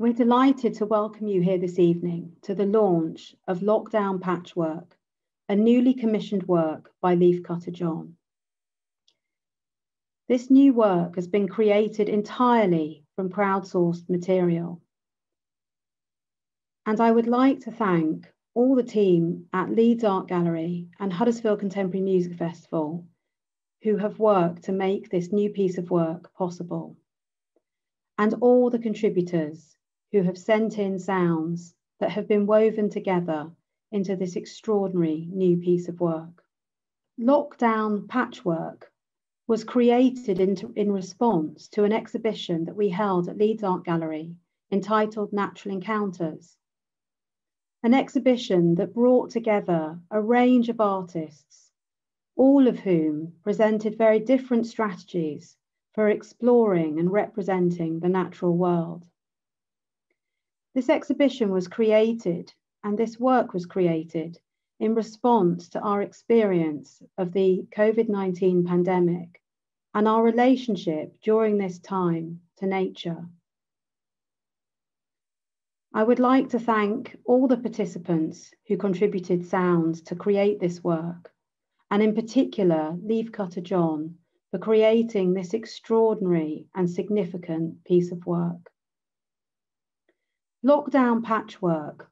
We're delighted to welcome you here this evening to the launch of Lockdown Patchwork, a newly commissioned work by Leafcutter John. This new work has been created entirely from crowdsourced material. And I would like to thank all the team at Leeds Art Gallery and Huddersfield Contemporary Music Festival who have worked to make this new piece of work possible, and all the contributors who have sent in sounds that have been woven together into this extraordinary new piece of work. Lockdown Patchwork was created in response to an exhibition that we held at Leeds Art Gallery entitled Natural Encounters, an exhibition that brought together a range of artists, all of whom presented very different strategies for exploring and representing the natural world. This exhibition was created, and this work was created in response to our experience of the COVID-19 pandemic and our relationship during this time to nature. I would like to thank all the participants who contributed sounds to create this work, and in particular, Leafcutter John, for creating this extraordinary and significant piece of work. Lockdown Patchwork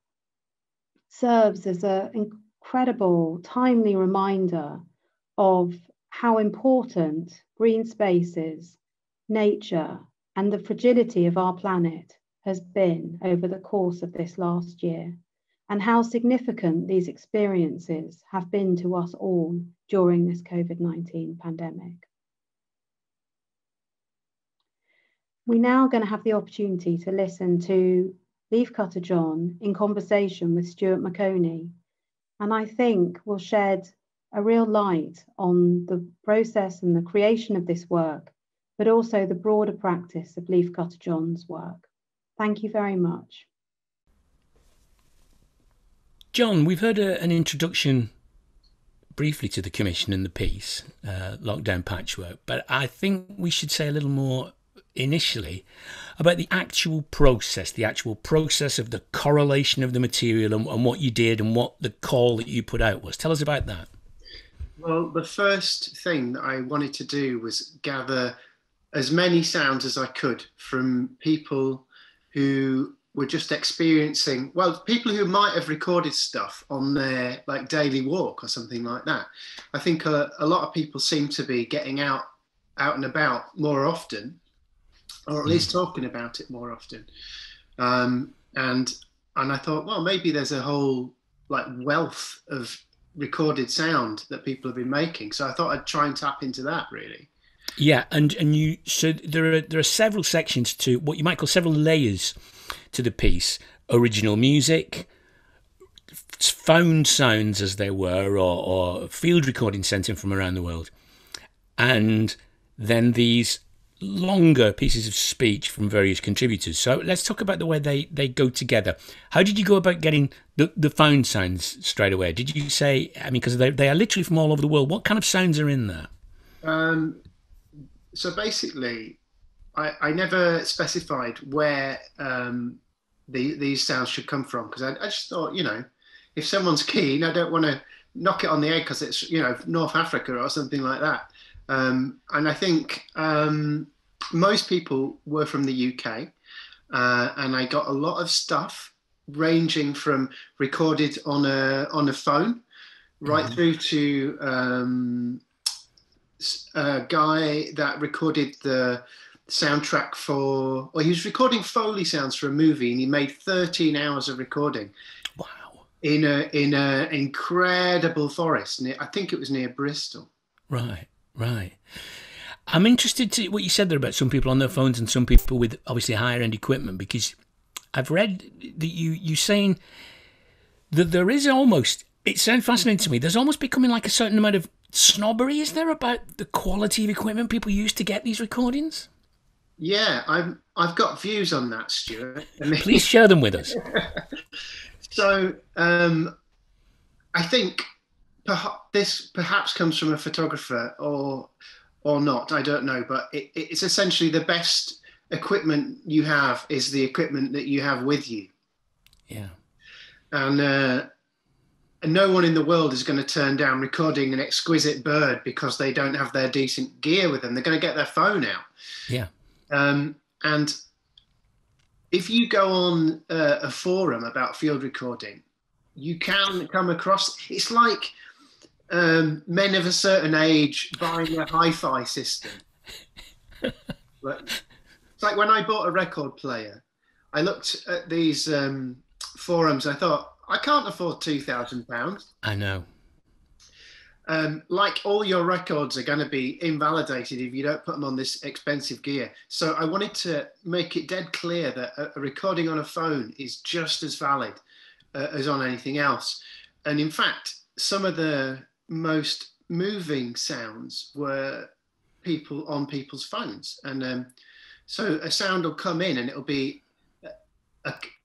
serves as an incredible, timely reminder of how important green spaces, nature, and the fragility of our planet has been over the course of this last year, and how significant these experiences have been to us all during this COVID-19 pandemic. We're now going to have the opportunity to listen to Leafcutter John in conversation with Stuart Maconie, and I think will shed a real light on the process and the creation of this work, but also the broader practice of Leafcutter John's work. Thank you very much. John, we've heard an introduction briefly to the commission and the piece, Lockdown Patchwork, but I think we should say a little more initially about the actual process of the correlation of the material and what you did and what the call that you put out was. Tell us about that. Well, the first thing that I wanted to do was gather as many sounds as I could from people who were just experiencing, well, people who might have recorded stuff on their daily walk or something like that. I think a lot of people seem to be getting out and about more often, or at least talking about it more often. And I thought, well, maybe there's a whole wealth of recorded sound that people have been making. So I thought I'd try and tap into that, really. Yeah, and you, so there are several sections to what you might call several layers to the piece: original music, found sounds as they were, or field recordings sent in from around the world, and then these longer pieces of speech from various contributors. So let's talk about the way they go together. How did you go about getting the found sounds straight away? Did you say, I mean, because they are literally from all over the world, what kind of sounds are in there? So basically, I never specified where these sounds should come from, because I just thought, if someone's keen, I don't want to knock it on the head because it's, North Africa or something like that. And I think most people were from the UK, and I got a lot of stuff ranging from recorded on a phone right through to a guy that recorded the soundtrack for, well, he was recording Foley sounds for a movie, and he made 13 hours of recording. Wow. In a incredible forest. I think it was near Bristol. Right. I'm interested to what you said there about some people on their phones and some people with obviously higher end equipment, because I've read that you saying that there is almost, it sounds fascinating to me, there's almost becoming like a certain amount of snobbery, is there, about the quality of equipment people use to get these recordings? Yeah, I've got views on that, Stuart. Please share them with us. So I think this perhaps comes from a photographer or not, I don't know, but it's essentially the best equipment you have is the equipment that you have with you. Yeah. And no one in the world is going to turn down recording an exquisite bird because they don't have their decent gear with them. They're going to get their phone out. Yeah. And if you go on a forum about field recording, you can come across, it's like men of a certain age buying a hi-fi system. It's like when I bought a record player, I looked at these forums, I thought, I can't afford £2,000. I know. Like all your records are going to be invalidated if you don't put them on this expensive gear. So I wanted to make it dead clear that a recording on a phone is just as valid as on anything else. And in fact, some of the most moving sounds were people on people's phones. And so a sound will come in and it'll be,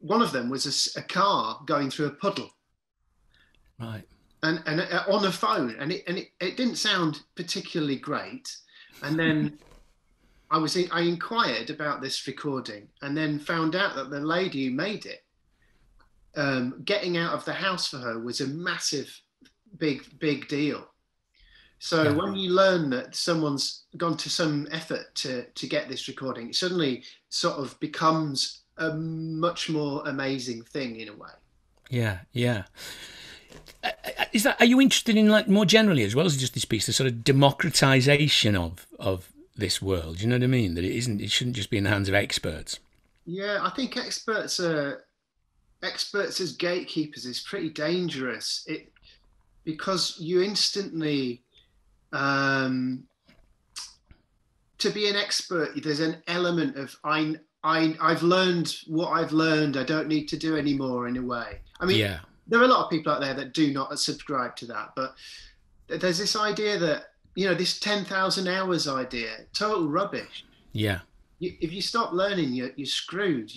one of them was a car going through a puddle. Right. And on a phone, and it didn't sound particularly great. And then I inquired about this recording, and then found out that the lady who made it, getting out of the house for her was a massive, big deal. So when you learn that someone's gone to some effort to get this recording, it suddenly sort of becomes a much more amazing thing in a way. Yeah, yeah. Are you interested in, like, more generally, as well as just this piece, the sort of democratization of this world? You know what I mean? That it shouldn't just be in the hands of experts. Yeah, I think experts as gatekeepers is pretty dangerous. Because you instantly, to be an expert, there's an element of I've learned what I've learned. I don't need to do anymore, in a way. I mean, yeah. There are a lot of people out there that do not subscribe to that, but there's this idea that, this 10,000 hours idea, total rubbish. Yeah. If you stop learning, you're screwed.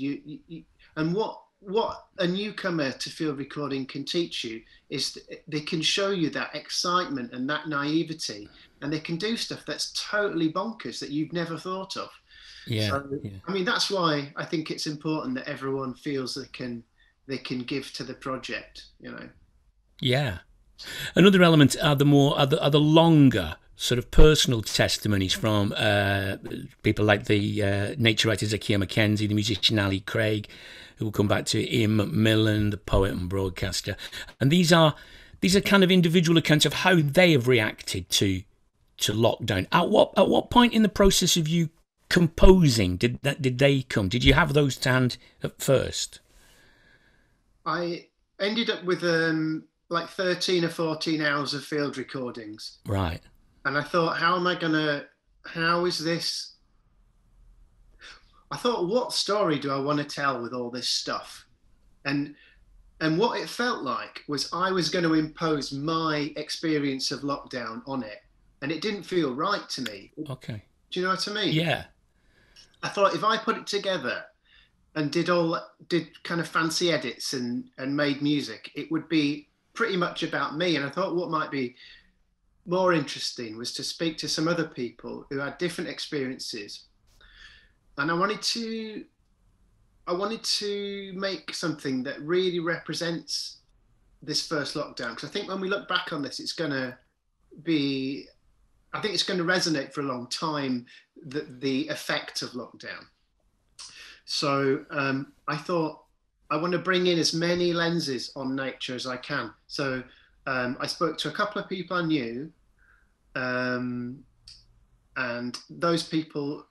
And what a newcomer to field recording can teach you is they can show you that excitement and that naivety, and they can do stuff that's totally bonkers that you've never thought of. Yeah. So, yeah. I mean, that's why I think it's important that everyone feels they can give to the project, Yeah. Another element are the longer sort of personal testimonies from people like the nature writer Zakia Mackenzie, the musician Ali Craig, who will come back to Ian McMillan, the poet and broadcaster. And these are kind of individual accounts of how they have reacted to lockdown. At what point in the process of you composing did they come? Did you have those to hand at first? I ended up with like 13 or 14 hours of field recordings. Right. And I thought, how is this? I thought, what story do I want to tell with all this stuff? And what it felt like was I was going to impose my experience of lockdown on it. And it didn't feel right to me. Okay. Do you know what I mean? Yeah. I thought if I put it together and did kind of fancy edits and made music, it would be pretty much about me. And I thought what might be more interesting was to speak to some other people who had different experiences. And I wanted to make something that really represents this first lockdown. Because I think when we look back on this, I think it's going to resonate for a long time, the effect of lockdown. So I thought I want to bring in as many lenses on nature as I can. So I spoke to a couple of people I knew, and those people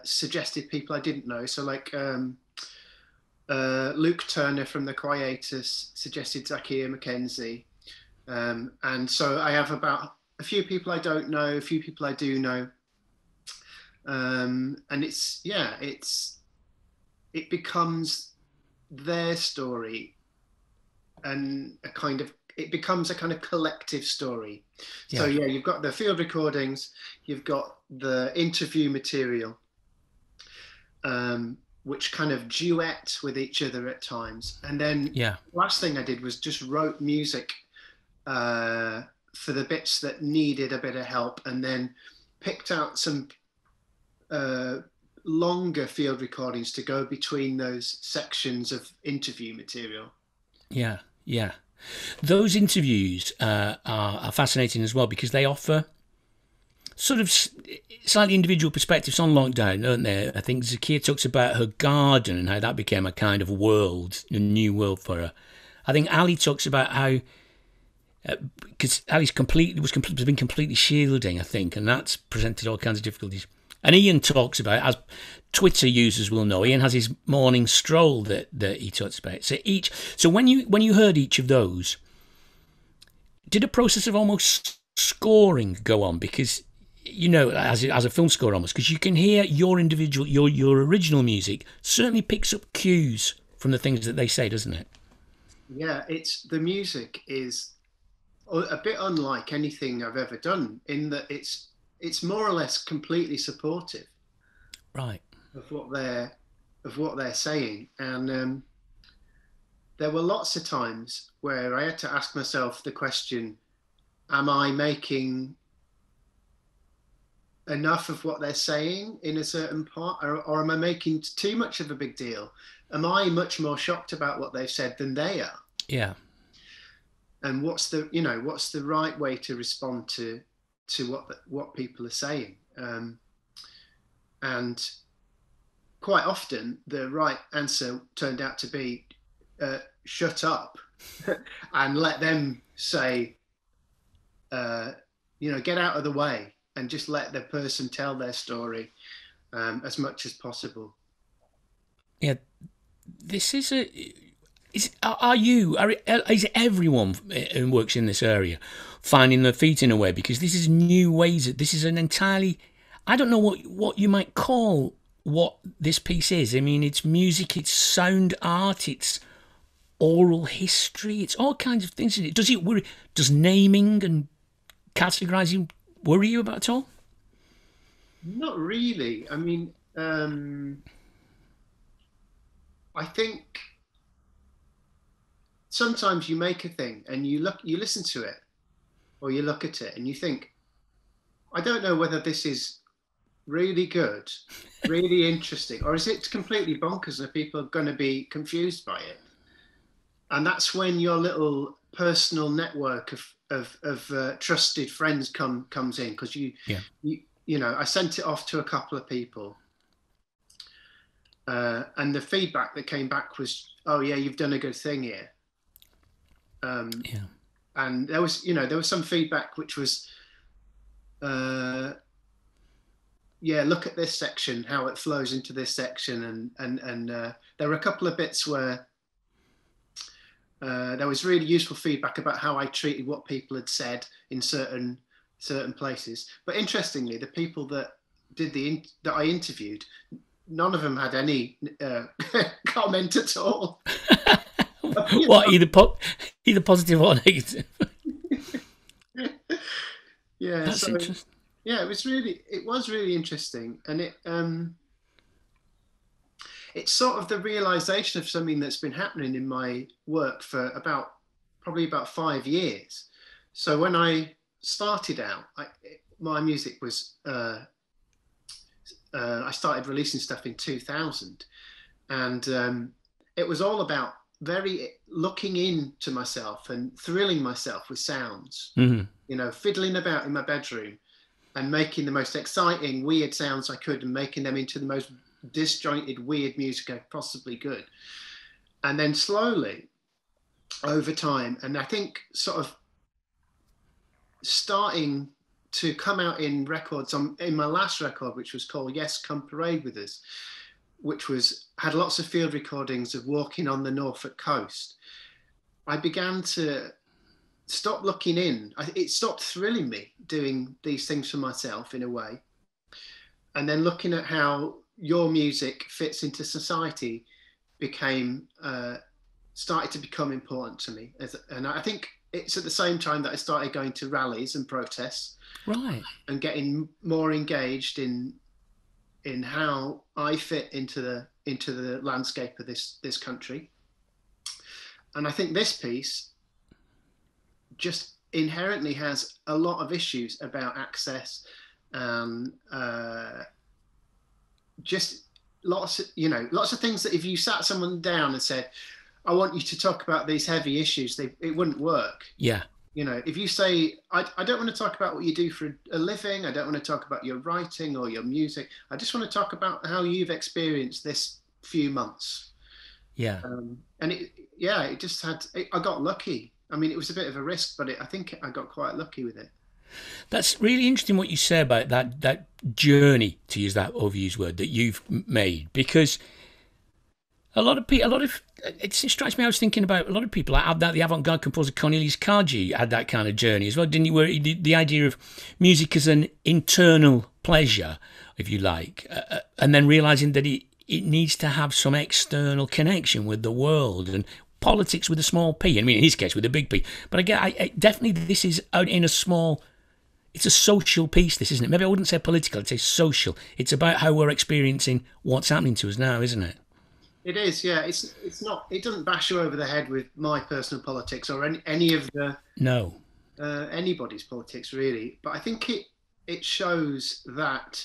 suggested people I didn't know. So like Luke Turner from the Quietus suggested Zakia Mackenzie. And so I have about a few people I don't know, a few people I do know. And it becomes their story, and it becomes a kind of collective story. Yeah. So yeah, you've got the field recordings, you've got the interview material, which kind of duet with each other at times. And then last thing I did was just wrote music for the bits that needed a bit of help, and then picked out some longer field recordings to go between those sections of interview material. Yeah, yeah. Those interviews are fascinating as well, because they offer sort of slightly individual perspectives on lockdown, don't they? I think Zakia talks about her garden and how that became a kind of world, a new world for her. I think Ali talks about how, because Ali's been completely shielding, I think, and that's presented all kinds of difficulties. And Ian talks about, as Twitter users will know, Ian has his morning stroll that he talks about. So when you heard each of those, did a process of almost scoring go on? Because, you know, as a film score almost, because you can hear your individual, your original music certainly picks up cues from the things that they say, doesn't it? Yeah, the music is a bit unlike anything I've ever done, in that it's more or less completely supportive, right, of what they're saying. And there were lots of times where I had to ask myself the question, am I making enough of what they're saying in a certain part, or am I making too much of a big deal? Am I much more shocked about what they've said than they are? Yeah. And what's the right way to respond to what people are saying? And quite often the right answer turned out to be shut up and let them say, get out of the way, and just let the person tell their story as much as possible. Yeah, this is is everyone who works in this area finding their feet in a way? Because this is new ways. This is an entirely, I don't know what you might call what this piece is. I mean, it's music, it's sound art, it's oral history, it's all kinds of things. Does it worry? Does naming and categorizing worry you about at all? Not really. I mean, I think sometimes you make a thing and you listen to it, or you look at it and you think, I don't know whether this is really good, really interesting, or is it completely bonkers and people are going to be confused by it? And that's when your little personal network of trusted friends comes in, because I sent it off to a couple of people, and the feedback that came back was, oh yeah, you've done a good thing here. And there was some feedback which was, look at this section, how it flows into this section, and there were a couple of bits where there was really useful feedback about how I treated what people had said in certain places. But interestingly, the people that that I interviewed, none of them had any comment at all. What, either positive or negative? Yeah, that's interesting. Yeah, it was really interesting, and it's sort of the realization of something that's been happening in my work for probably about 5 years. So when I started out, my music was I started releasing stuff in 2000, and it was all about looking into myself and thrilling myself with sounds. Mm-hmm. Fiddling about in my bedroom and making the most exciting, weird sounds I could, and making them into the most disjointed, weird music I possibly could. And then slowly, over time, and I think sort of starting to come out in records, in my last record, which was called Yes, Come Parade With Us, which had lots of field recordings of walking on the Norfolk coast, I began to stop looking in. It stopped thrilling me doing these things for myself in a way. And then looking at how your music fits into society started to become important to me. And I think it's at the same time that I started going to rallies and protests, right, and getting more engaged in how I fit into the landscape of this country. And I think this piece just inherently has a lot of issues about access, just lots of things that if you sat someone down and said, I want you to talk about these heavy issues, it wouldn't work. Yeah. If you say, I don't want to talk about what you do for a living, I don't want to talk about your writing or your music, I just want to talk about how you've experienced this few months. Yeah. And it just I got lucky. I mean, it was a bit of a risk, but I think I got quite lucky with it. That's really interesting what you say about that journey, to use that overused word, that you've made, because it strikes me, I was thinking about a lot of people like that. The avant-garde composer Cornelius Karji had that kind of journey as well, didn't he? Where the idea of music as an internal pleasure, if you like, and then realizing that it needs to have some external connection with the world and politics with a small p. I mean, in his case, with a big P. But again, I definitely, this is out in a small. It's a social piece, this, isn't it? Maybe I wouldn't say political, I'd say social. It's about how we're experiencing what's happening to us now, isn't it? It is, yeah. It's not. It doesn't bash you over the head with my personal politics or any of the anybody's politics, really. But I think it shows that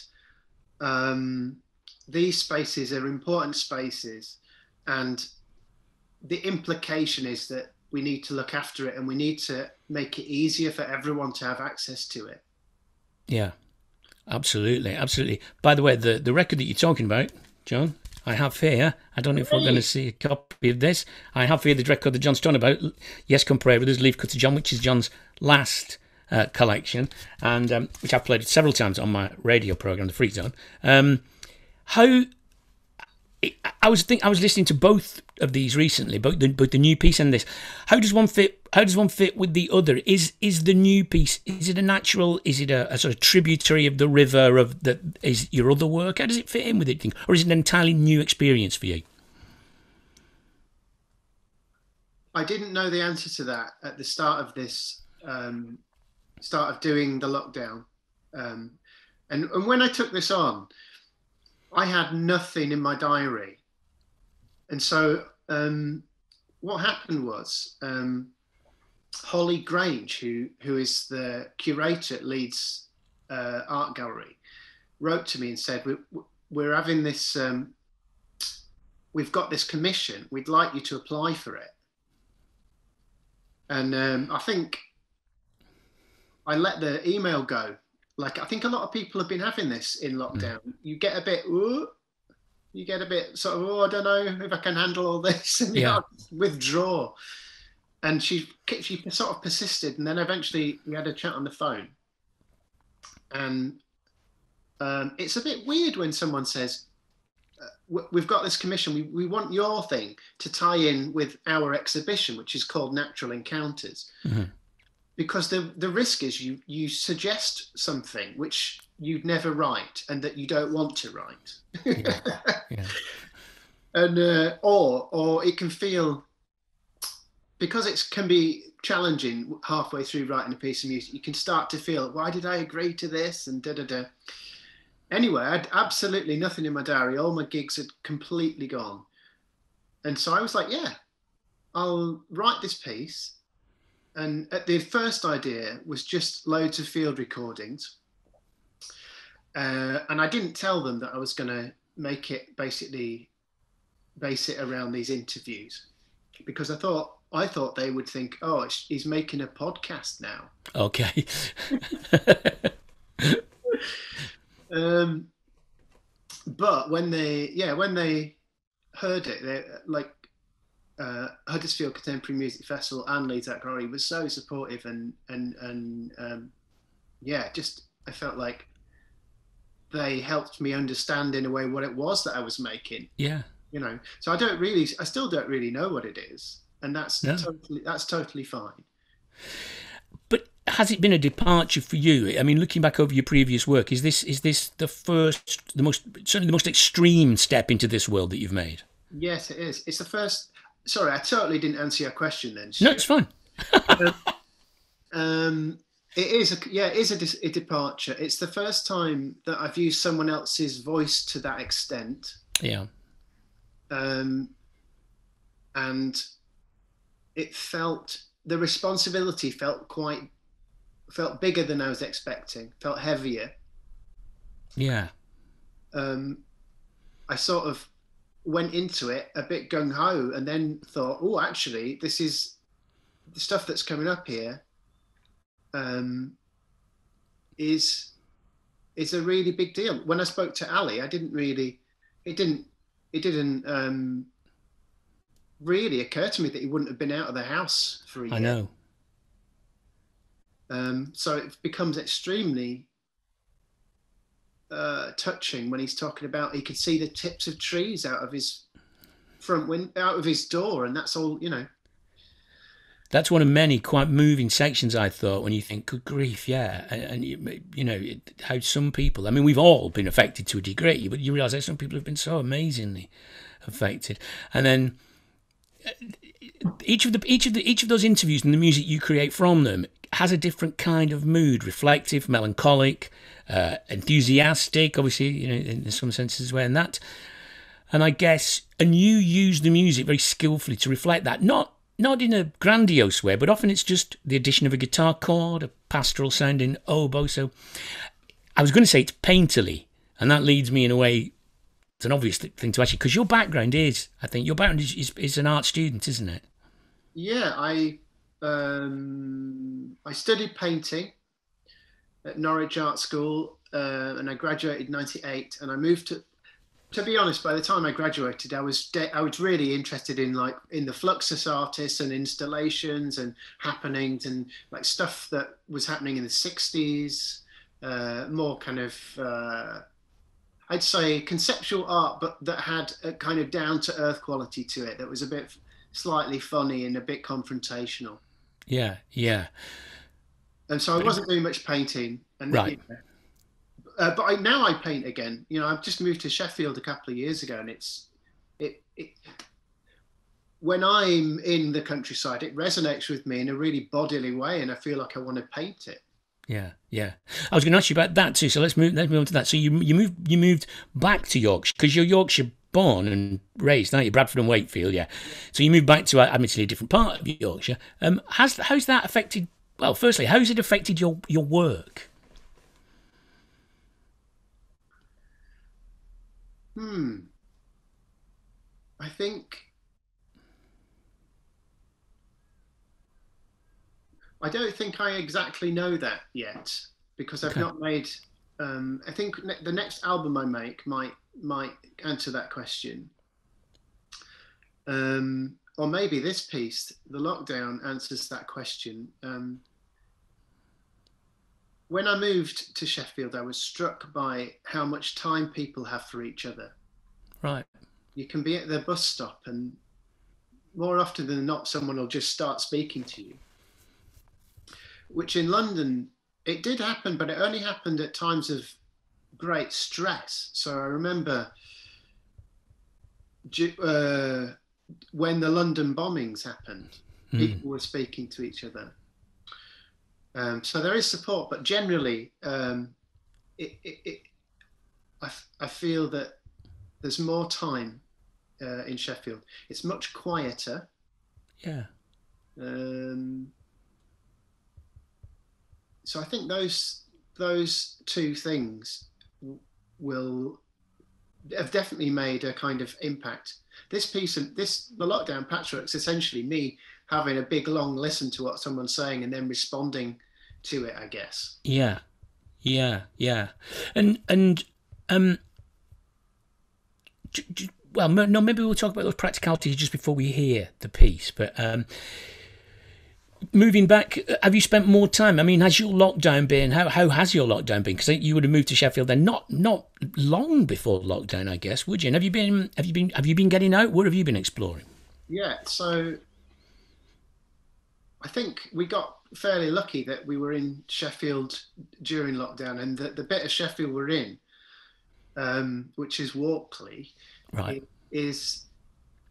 these spaces are important spaces, and the implication is that we need to look after it and we need to make it easier for everyone to have access to it. Yeah, absolutely, absolutely. By the way, the record that you're talking about, John, I have here, I don't know if we're going to see a copy of this, I have here the record that John's talking about, Yes Come Pray With Us, Leafcutter John, which is John's last collection, and which I've played several times on my radio programme, The Freak Zone. I was listening to both of these recently, both the new piece and this. How does one fit with the other? Is the new piece, is it a natural? Is it a sort of tributary of the river of is your other work? How does it fit in with it? Or is it an entirely new experience for you? I didn't know the answer to that at the start of this, start of doing the lockdown, and when I took this on, I had nothing in my diary. And so what happened was Holly Grange, who is the curator at Leeds Art Gallery, wrote to me and said, we're having this, we've got this commission, we'd like you to apply for it. And I think I let the email go. Like, I think a lot of people have been having this in lockdown. You get a bit sort of, I don't know if I can handle all this, and you withdraw. And she sort of persisted, and then eventually we had a chat on the phone. And it's a bit weird when someone says, we've got this commission, we want your thing to tie in with our exhibition, which is called Natural Encounters. Mm-hmm. Because the risk is you suggest something which you'd never write and that you don't want to write. Yeah. And or it can feel, because it can be challenging halfway through writing a piece of music, you can start to feel, why did I agree to this, and da-da-da. Anyway, I had absolutely nothing in my diary. All my gigs had completely gone. And so I was like, yeah, I'll write this piece. And the first idea was just loads of field recordings. And I didn't tell them that I was going to make it basically base it around these interviews, because I thought they would think, oh, he's making a podcast now. Okay. But when they heard it, they like, Huddersfield Contemporary Music Festival and Leeds Art Gallery was so supportive, and just I felt like they helped me understand in a way what it was that I was making. Yeah, So I still don't really know what it is, and that's totally fine. But has it been a departure for you? I mean, looking back over your previous work, is this the most extreme step into this world that you've made? Yes, it is. It's the first. Sorry, I totally didn't answer your question then. No, it's fine. It is a departure. It's the first time that I've used someone else's voice to that extent. Yeah. And the responsibility felt bigger than I was expecting. Felt heavier. Yeah. I sort of went into it a bit gung ho, and then thought, oh, actually, this is the stuff that's coming up here. Is a really big deal. When I spoke to Ali, it didn't really occur to me that he wouldn't have been out of the house for a year. I know. So it becomes extremely touching when he's talking about he could see the tips of trees out of his front window, out of his door, and that's all, you know. That's one of many quite moving sections, I thought, when you think, good grief, yeah. And you know, how some people, I mean, we've all been affected to a degree, but you realise that some people have been so amazingly affected. And then each of those interviews and the music you create from them has a different kind of mood: reflective, melancholic, enthusiastic, obviously, you know, in some senses as well. And I guess, and you use the music very skillfully to reflect that, not in a grandiose way, but often it's just the addition of a guitar chord, a pastoral sounding oboe. So I was going to say it's painterly, and that leads me in a way, it's an obvious thing to actually, because your background is an art student, isn't it? Yeah, I studied painting at Norwich Art School, and I graduated in '98, and I moved to be honest, by the time I graduated, I was really interested in the Fluxus artists and installations and happenings and like stuff that was happening in the '60s, more kind of I'd say conceptual art, but that had a kind of down to earth quality to it that was a bit slightly funny and a bit confrontational. Yeah, yeah. And so I wasn't doing much painting, and right. You know, but now I paint again. You know, I've just moved to Sheffield a couple of years ago, and when I'm in the countryside, it resonates with me in a really bodily way, and I feel like I want to paint it. Yeah, yeah. I was going to ask you about that too. So let's move on to that. So you moved back to Yorkshire, because you're Yorkshire born and raised, aren't you? Bradford and Wakefield, yeah. So you moved back to admittedly a different part of Yorkshire. How's that affected? Well, firstly, how's it affected your work? I think I don't think I exactly know that yet, because I've not made. I think the next album I make might answer that question, or maybe this piece, The Lockdown, answers that question. When I moved to Sheffield, I was struck by how much time people have for each other. Right. You can be at the bus stop, and more often than not, someone will just start speaking to you. Which in London, it did happen, but it only happened at times of great stress. So I remember when the London bombings happened, people were speaking to each other. So there is support, but generally, I feel that there's more time in Sheffield. It's much quieter. Yeah. So I think those two things have definitely made a kind of impact. This piece and the Lockdown Patchwork is essentially me having a big long listen to what someone's saying and then responding to it, I guess. Yeah, and well, no, maybe we'll talk about those practicalities just before we hear the piece. But moving back, have you spent more time? I mean, has your lockdown been? How has your lockdown been? Because you would have moved to Sheffield then not long before lockdown, I guess, would you? And have you been getting out? What have you been exploring? Yeah, so I think we got fairly lucky that we were in Sheffield during lockdown, and the bit of Sheffield we're in, which is Walkley, right, is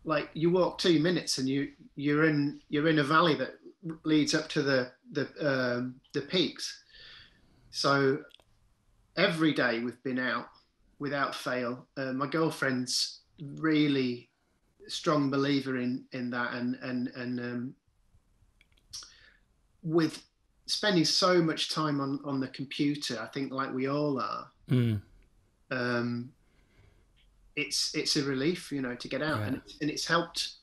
like you walk 2 minutes and you're in a valley that leads up to the peaks. So every day we've been out without fail. My girlfriend's really strong believer in that, and with spending so much time on the computer, I think like we all are, it's a relief, you know, to get out, and it's helped.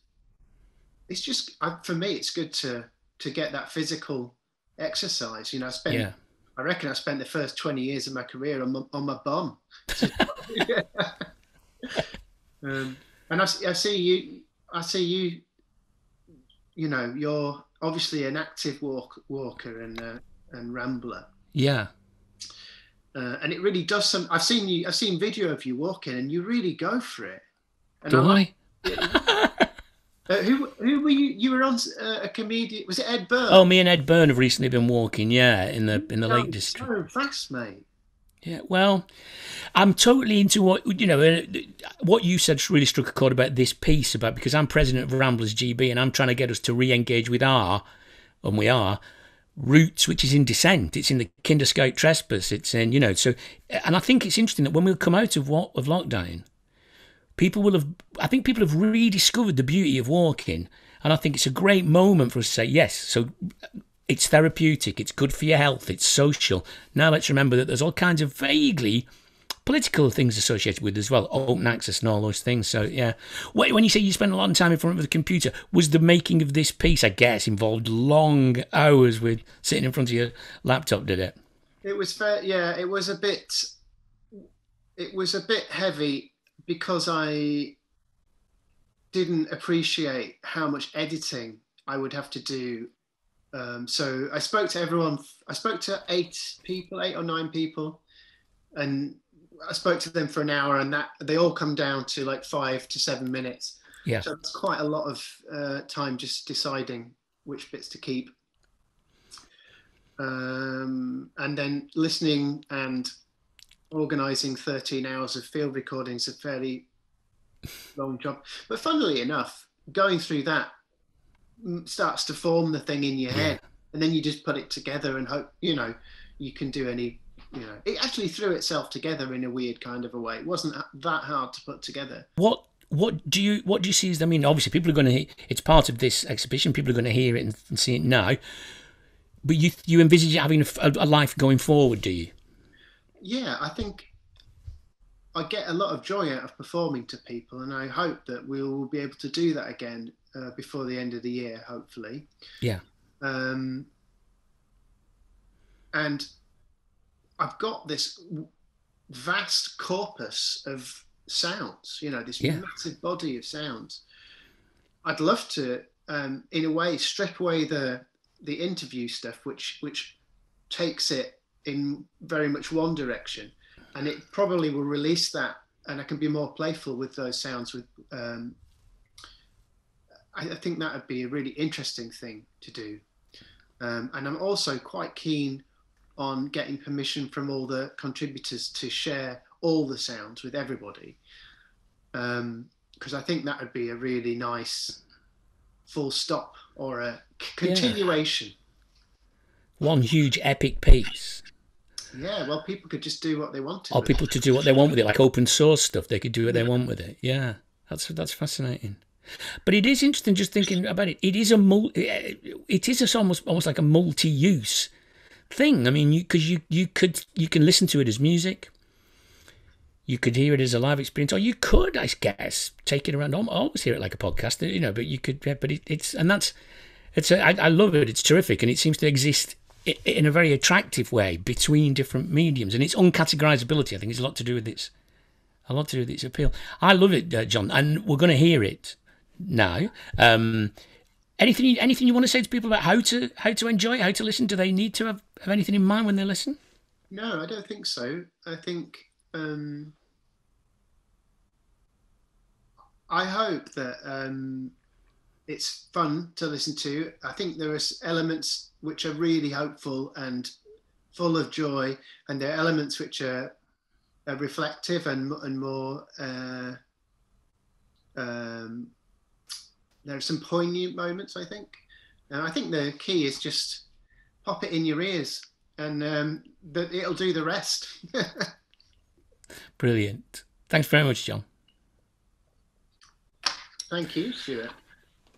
It's just for me, it's good to get that physical exercise. You know, I reckon I spent the first 20 years of my career on my bum. And I see you. You know, you're obviously an active walker and rambler. Yeah. And it really does some. I've seen video of you walking, and you really go for it. And Do I? Who were you? You were on a comedian. Was it Ed Byrne? Oh, me and Ed Byrne have recently been walking. Yeah, in the Lake District. So fast, mate. Yeah. Well, I'm totally into what you said. Really struck a chord about this piece because I'm president of Ramblers GB, and I'm trying to get us to re-engage with we are. Roots, which is in dissent. It's in the Kinder Scout Trespass. It's in, so, and I think it's interesting that when we come out of lockdown, people have rediscovered the beauty of walking, and I think it's a great moment for us to say, yes, so it's therapeutic, it's good for your health, it's social. Now let's remember that there's all kinds of vaguely political things associated with as well, open access and all those things. So yeah, when you say you spend a lot of time in front of the computer, was the making of this piece, I guess, involved long hours with sitting in front of your laptop, did it? It was fair. Yeah, it was a bit heavy because I didn't appreciate how much editing I would have to do. So I spoke to everyone. I spoke to 8 or 9 people, and I spoke to them for an hour, and that they all come down to like 5 to 7 minutes. Yeah. So it's quite a lot of time just deciding which bits to keep. And then listening and organising 13 hours of field recordings is a fairly long job. But funnily enough, going through that starts to form the thing in your head, and then you just put it together and hope, you can do any. It actually threw itself together in a weird kind of a way. It wasn't that hard to put together. What do you see as, obviously people are going to, it's part of this exhibition, people are going to hear it and see it now, but you envisage having a life going forward, do you? Yeah, I think I get a lot of joy out of performing to people, and I hope that we'll be able to do that again before the end of the year, hopefully. Yeah. And I've got this vast corpus of sounds, this massive body of sounds. I'd love to, in a way, strip away the interview stuff, which takes it in very much one direction, and it probably will release that, and I can be more playful with those sounds. I think that would be a really interesting thing to do, and I'm also quite keen on getting permission from all the contributors to share all the sounds with everybody, because I think that would be a really nice full stop or a continuation. One huge epic piece. Yeah, well, people could just do what they wanted. Or people to do what they want with it, like open source stuff. They could do what they want with it. Yeah, that's fascinating. But it is interesting just thinking about it. It is almost like a multi-use thing. Because you can listen to it as music, you could hear it as a live experience, or you could, I guess, take it around. I always hear it like a podcast, But you could, but I love it. It's terrific, and it seems to exist in a very attractive way between different mediums, and its uncategorizability, I think, is a lot to do with its appeal. I love it, John, and we're going to hear it now. Anything you want to say to people about how to enjoy it, how to listen? Do they need to have anything in mind when they listen? No, I don't think so. I think I hope that it's fun to listen to. I think there are elements which are really hopeful and full of joy, and there are elements which are reflective and more. There are some poignant moments, I think. And I think the key is just pop it in your ears, and it'll do the rest. Brilliant. Thanks very much, John. Thank you, Stuart.